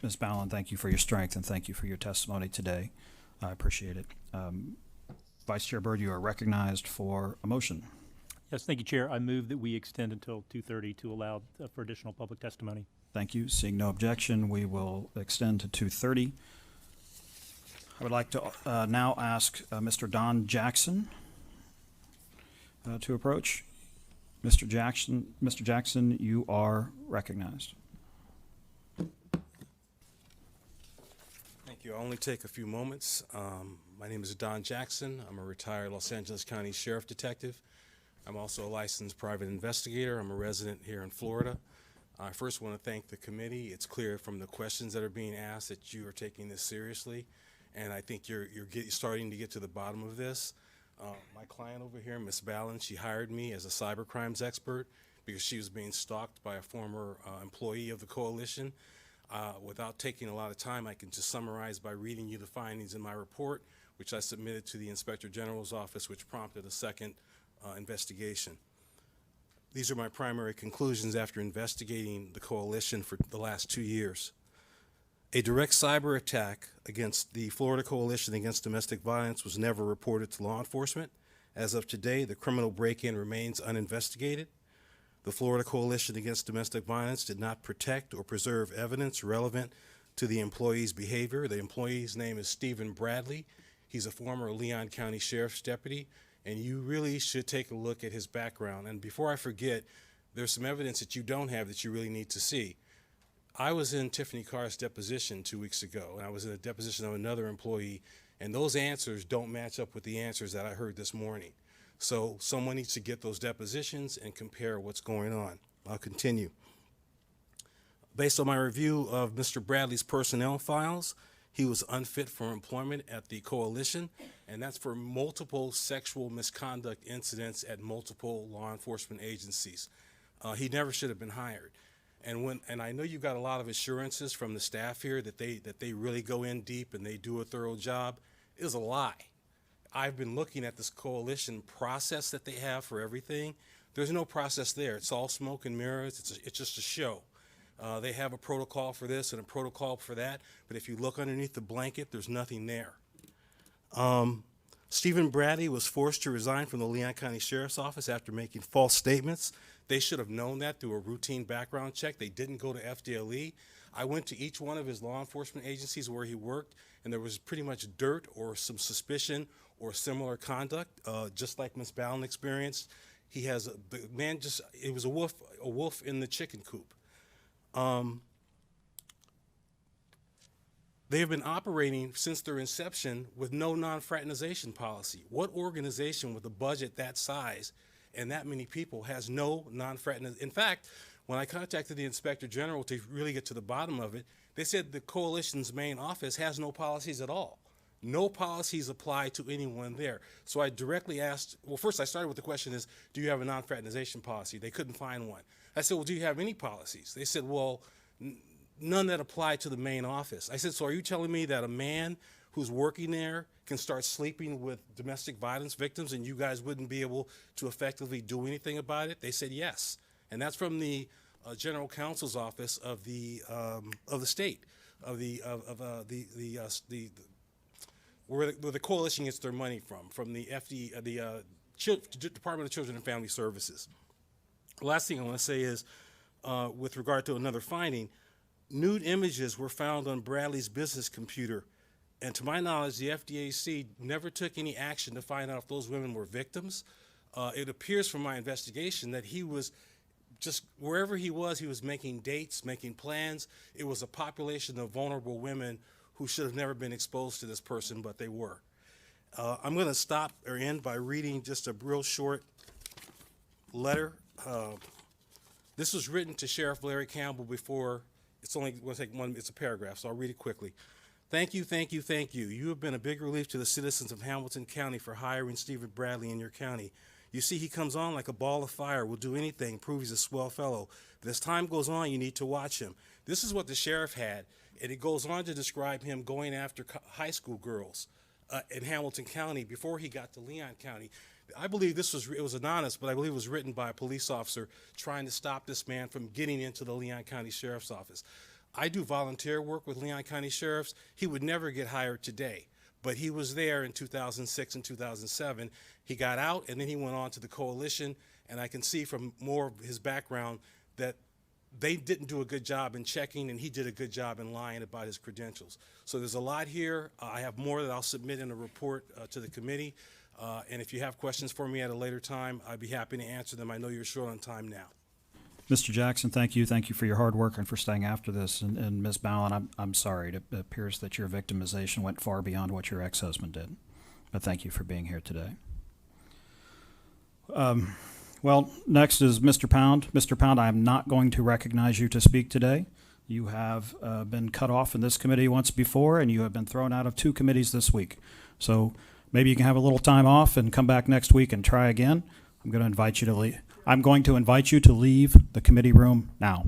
Ms. Ballin, thank you for your strength and thank you for your testimony today. I appreciate it. Vice Chair Byrd, you are recognized for a motion. Yes, thank you, Chair. I move that we extend until 2:30 to allow for additional public testimony. Thank you. Seeing no objection, we will extend to 2:30. I would like to now ask Mr. Don Jackson to approach. Mr. Jackson, you are recognized. Thank you. I'll only take a few moments. My name is Don Jackson. I'm a retired Los Angeles County Sheriff Detective. I'm also a licensed private investigator. I'm a resident here in Florida. I first want to thank the committee. It's clear from the questions that are being asked that you are taking this seriously, and I think you're starting to get to the bottom of this. My client over here, Ms. Ballin, she hired me as a cyber crimes expert because she was being stalked by a former employee of the coalition. Without taking a lot of time, I can just summarize by reading you the findings in my report, which I submitted to the Inspector General's office, which prompted a second investigation. These are my primary conclusions after investigating the coalition for the last 2 years. A direct cyber attack against the Florida Coalition Against Domestic Violence was never reported to law enforcement. As of today, the criminal break-in remains uninvestigated. The Florida Coalition Against Domestic Violence did not protect or preserve evidence relevant to the employee's behavior. The employee's name is Stephen Bradley. He's a former Leon County Sheriff's deputy, and you really should take a look at his background. And before I forget, there's some evidence that you don't have that you really need to see. I was in Tiffany Carr's deposition 2 weeks ago, and I was in a deposition of another employee, and those answers don't match up with the answers that I heard this morning. So someone needs to get those depositions and compare what's going on. I'll continue. Based on my review of Mr. Bradley's personnel files, he was unfit for employment at the coalition, and that's for multiple sexual misconduct incidents at multiple law enforcement agencies. He never should have been hired. And I know you got a lot of assurances from the staff here that they really go in deep and they do a thorough job. It was a lie. I've been looking at this coalition process that they have for everything. There's no process there. It's all smoke and mirrors. It's just a show. They have a protocol for this and a protocol for that, but if you look underneath the blanket, there's nothing there. Stephen Bradley was forced to resign from the Leon County Sheriff's Office after making false statements. They should have known that through a routine background check. They didn't go to FDLE. I went to each one of his law enforcement agencies where he worked, and there was pretty much dirt or some suspicion or similar conduct, just like Ms. Ballin experienced. He has, the man just, it was a wolf in the chicken coop. They have been operating since their inception with no non-fraternization policy. What organization with a budget that size and that many people has no non-fraternization? In fact, when I contacted the Inspector General to really get to the bottom of it, they said the coalition's main office has no policies at all. No policies apply to anyone there. So I directly asked, well, first I started with the question is, do you have a non-fraternization policy? They couldn't find one. I said, well, do you have any policies? They said, well, none that apply to the main office. I said, so are you telling me that a man who's working there can start sleeping with domestic violence victims and you guys wouldn't be able to effectively do anything about it? They said yes. And that's from the General Counsel's office of the state, where the coalition gets their money from the Department of Children and Family Services. The last thing I want to say is, with regard to another finding, nude images were found on Bradley's business computer, and to my knowledge, the FDAC never took any action to find out if those women were victims. It appears from my investigation that he was just, wherever he was making dates, making plans. It was a population of vulnerable women who should have never been exposed to this person, but they were. I'm going to stop or end by reading just a real short letter. This was written to Sheriff Larry Campbell before. It's only going to take one, it's a paragraph, so I'll read it quickly. Thank you, thank you, thank you. You have been a big relief to the citizens of Hamilton County for hiring Stephen Bradley in your county. You see, he comes on like a ball of fire, will do anything, prove he's a swell fellow. But as time goes on, you need to watch him. This is what the sheriff had, and it goes on to describe him going after high school girls in Hamilton County before he got to Leon County. I believe it was anonymous, but I believe it was written by a police officer trying to stop this man from getting into the Leon County Sheriff's Office. I do volunteer work with Leon County Sheriffs. He would never get hired today, but he was there in 2006 and 2007. He got out, and then he went on to the coalition, and I can see from more of his background that they didn't do a good job in checking, and he did a good job in lying about his credentials. So there's a lot here. I have more that I'll submit in a report to the committee, and if you have questions for me at a later time, I'd be happy to answer them. I know you're short on time now. Mr. Jackson, thank you. Thank you for your hard work and for staying after this. And Ms. Ballin, I'm sorry. It appears that your victimization went far beyond what your ex-husband did. But thank you for being here today. Well, next is Mr. Pound. Mr. Pound, I am not going to recognize you to speak today. You have been cut off in this committee once before, and you have been thrown out of 2 committees this week. So maybe you can have a little time off and come back next week and try again. I'm going to invite you to leave. I'm going to invite you to leave the committee room now.